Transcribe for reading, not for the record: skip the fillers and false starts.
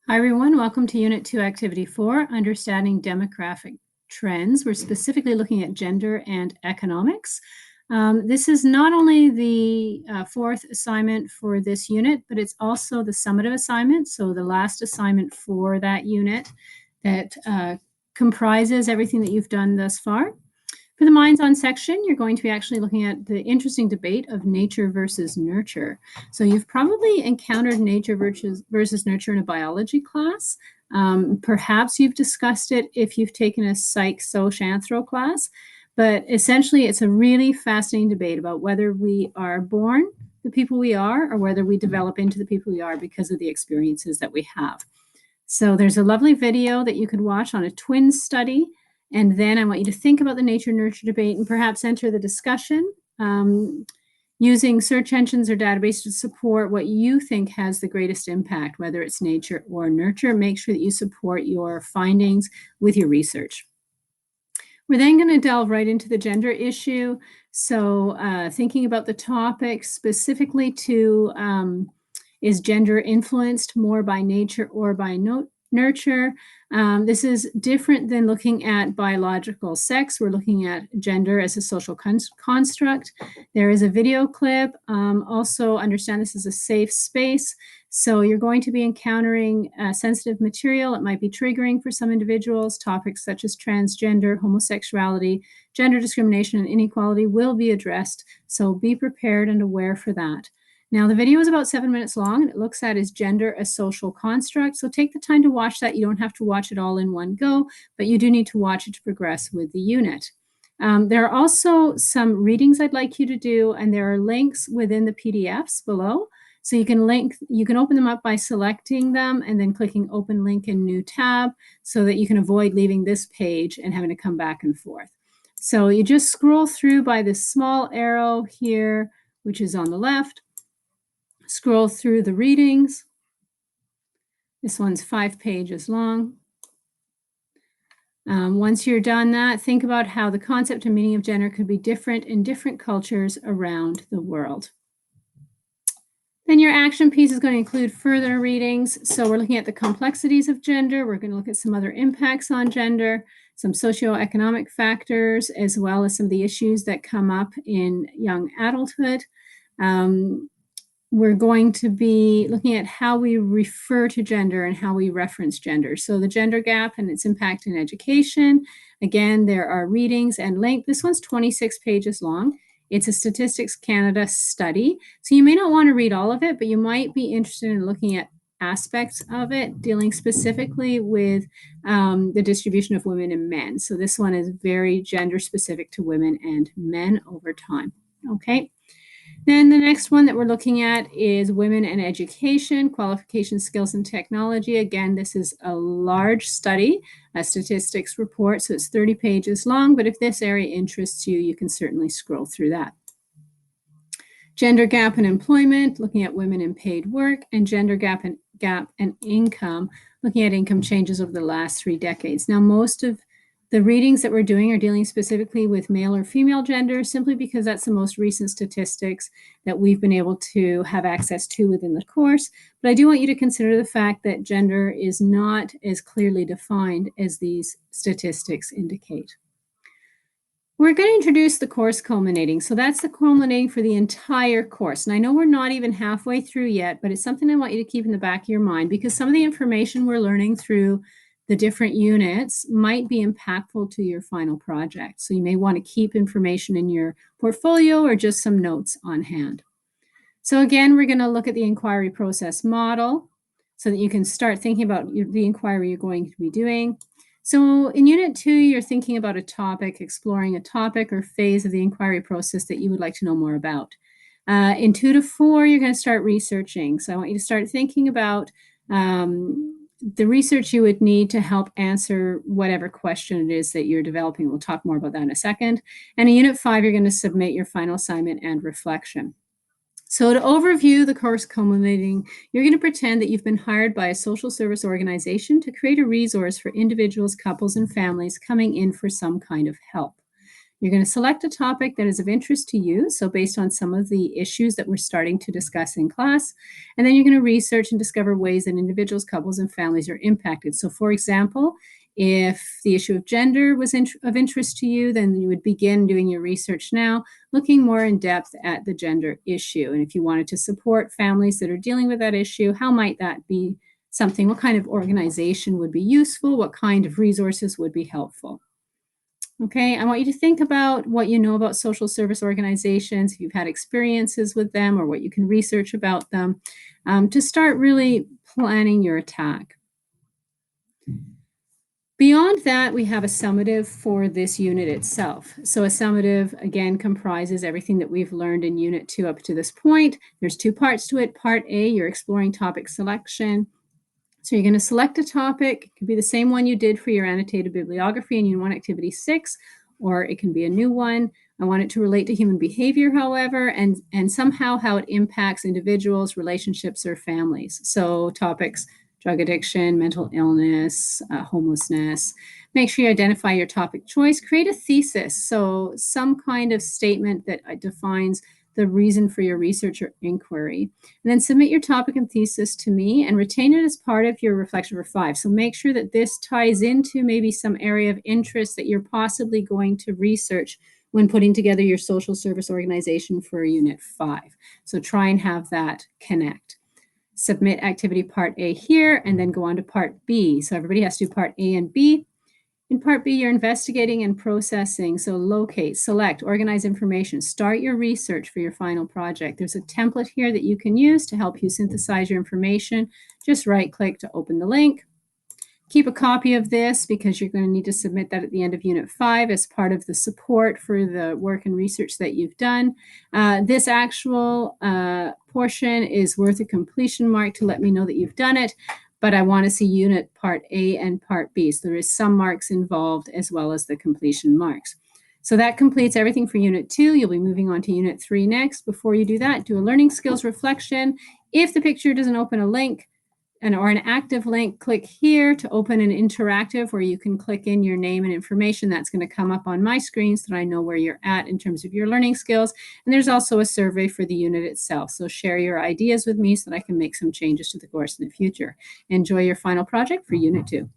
Hi, everyone. Welcome to Unit 2, Activity 4, Understanding Demographic Trends. We're specifically looking at gender and economics. This is not only the fourth assignment for this unit, but it's also the summative assignment, so the last assignment for that unit that comprises everything that you've done thus far. For the Minds On section, you're going to be actually looking at the interesting debate of nature versus nurture. So you've probably encountered nature versus nurture in a biology class. Perhaps you've discussed it if you've taken a psych-soc-anthro class, but essentially it's a really fascinating debate about whether we are born the people we are or whether we develop into the people we are because of the experiences that we have. So there's a lovely video that you could watch on a twin study. And then I want you to think about the nature-nurture debate and perhaps enter the discussion using search engines or databases to support what you think has the greatest impact, whether it's nature or nurture. Make sure that you support your findings with your research. We're then going to delve right into the gender issue. So thinking about the topic specifically to is gender influenced more by nature or by nurture? This is different than looking at biological sex. We're looking at gender as a social construct. There is a video clip. Also understand this is a safe space. So you're going to be encountering sensitive material. It might be triggering for some individuals. Topics such as transgender, homosexuality, gender discrimination, and inequality will be addressed. So be prepared and aware for that. Now, the video is about 7 minutes long, and it looks at is gender a social construct. So take the time to watch that. You don't have to watch it all in one go, but you do need to watch it to progress with the unit. There are also some readings I'd like you to do, and there are links within the PDFs below. So you can open them up by selecting them and then clicking open link in new tab so that you can avoid leaving this page and having to come back and forth. So you just scroll through by this small arrow here, which is on the left. Scroll through the readings. This one's 5 pages long. Once you're done that, think about how the concept and meaning of gender could be different in different cultures around the world. Then your action piece is going to include further readings. So we're looking at the complexities of gender. We're going to look at some other impacts on gender, some socioeconomic factors, as well as some of the issues that come up in young adulthood. We're going to be looking at how we refer to gender and how we reference gender. So the gender gap and its impact in education. Again, there are readings and links. This one's 26 pages long. It's a Statistics Canada study. So you may not want to read all of it, but you might be interested in looking at aspects of it, dealing specifically with the distribution of women and men. So this one is very gender specific to women and men over time. Okay. Then the next one that we're looking at is women and education, qualifications, skills, and technology. Again, this is a large study, a statistics report, so it's 30 pages long, but if this area interests you, you can certainly scroll through that. Gender gap in employment, looking at women in paid work, and gender gap in income, looking at income changes over the last 3 decades. Now, most of the readings that we're doing are dealing specifically with male or female gender, simply because that's the most recent statistics that we've been able to have access to within the course. But I do want you to consider the fact that gender is not as clearly defined as these statistics indicate. We're going to introduce the course culminating. So that's the culminating for the entire course. And I know we're not even halfway through yet, but it's something I want you to keep in the back of your mind, because some of the information we're learning through the different units might be impactful to your final project. So you may want to keep information in your portfolio or just some notes on hand. So again, we're going to look at the inquiry process model so that you can start thinking about the inquiry you're going to be doing. So in Unit 2, you're thinking about a topic, exploring a topic or phase of the inquiry process that you would like to know more about. In 2 to 4, you're going to start researching. So I want you to start thinking about the research you would need to help answer whatever question it is that you're developing. We'll talk more about that in a second. And in Unit 5, you're going to submit your final assignment and reflection. So to overview the course culminating, you're going to pretend that you've been hired by a social service organization to create a resource for individuals, couples, and families coming in for some kind of help. You're going to select a topic that is of interest to you, so based on some of the issues that we're starting to discuss in class, and then you're going to research and discover ways that individuals, couples, and families are impacted. So for example, if the issue of gender was of interest to you, then you would begin doing your research now, looking more in depth at the gender issue. And if you wanted to support families that are dealing with that issue, how might that be something? What kind of organization would be useful? What kind of resources would be helpful? Okay, I want you to think about what you know about social service organizations, if you've had experiences with them or what you can research about them, to start really planning your attack. Beyond that, we have a summative for this unit itself. So a summative, again, comprises everything that we've learned in Unit 2 up to this point. There's two parts to it. Part A, you're exploring topic selection. So you're going to select a topic. It could be the same one you did for your annotated bibliography in Unit 1, Activity 6, or it can be a new one. I want it to relate to human behavior, however, and somehow how it impacts individuals, relationships, or families. So topics: drug addiction, mental illness, homelessness. Make sure you identify your topic choice. Create a thesis, so some kind of statement that defines the reason for your research or inquiry. And then submit your topic and thesis to me and retain it as part of your reflection for 5. So make sure that this ties into maybe some area of interest that you're possibly going to research when putting together your social service organization for Unit 5. So try and have that connect. Submit activity part A here and then go on to part B. So everybody has to do part A and B. In part B, you're investigating and processing. So locate, select, organize information, start your research for your final project. There's a template here that you can use to help you synthesize your information. Just right-click to open the link. Keep a copy of this because you're going to need to submit that at the end of Unit 5 as part of the support for the work and research that you've done. This actual portion is worth a completion mark to let me know that you've done it, but I want to see Unit Part A and Part B. So there is some marks involved as well as the completion marks. So that completes everything for Unit 2. You'll be moving on to Unit 3 next. Before you do that, do a learning skills reflection. If the picture doesn't open a link, or an active link, click here to open an interactive where you can click in your name and information. That's going to come up on my screen so that I know where you're at in terms of your learning skills. And there's also a survey for the unit itself. So share your ideas with me so that I can make some changes to the course in the future. Enjoy your final project for Unit 2.